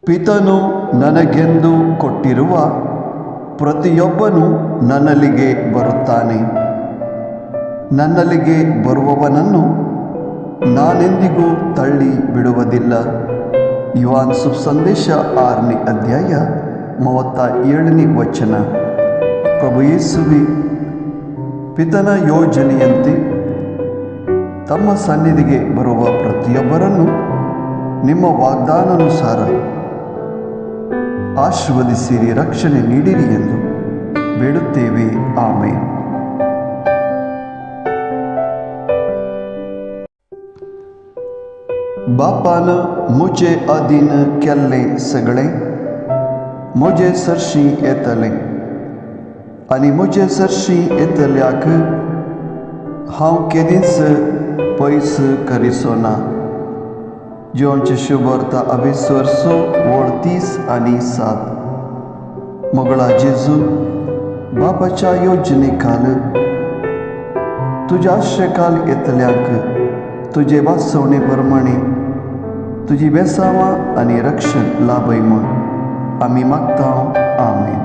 ಪಿತನು ನನಗೆಂದು ಕೊಟ್ಟಿರುವ ಪ್ರತಿಯೊಬ್ಬನು ನನ್ನಲ್ಲಿಗೆ ಬರುತ್ತಾನೆ. ನನ್ನಲ್ಲಿಗೆ ಬರುವವನನ್ನು ನಾನೆಂದಿಗೂ ತಳ್ಳಿ ಬಿಡುವುದಿಲ್ಲ. ಯೋಹಾನ ಸುಸಂದೇಶ 6ನೇ ಅಧ್ಯಾಯ 37ನೇ ವಚನ. ಪ್ರಭು ಯೇಸುವೆ ಪಿತನ ಯೋಜನೆಯಂತೆ ತಮ್ಮ ಸನ್ನಿಧಿಗೆ ಬರುವ ಪ್ರತಿಯೊಬ್ಬರನ್ನು ನಿಮ್ಮ ವಾಗ್ದಾನಾನುಸಾರ ಆಶೀರ್ವದಿಸಿರಿ, ರಕ್ಷಣೆ ನೀಡಿರಿ ಎಂದು ಬೇಡುತ್ತೇವೆ. ಆಮೇನ್. बापा ने मुझे अधीन केल्ले सगळे, मुझे सरशी येतले आनी मुझे सरशी येतल्याक हांव केदींच पयस करिसोना. जिवनचे शुभवार्ता 28:30-7. मोगळा जेजू, बापाच्या योजनेखाल तुज्या आश्रयकाल येतल्याक तुजे वासवणे प्रमाणे तुजी बेसावां आनी रक्षण लाभय म्हूण आमी मागता. आमेन.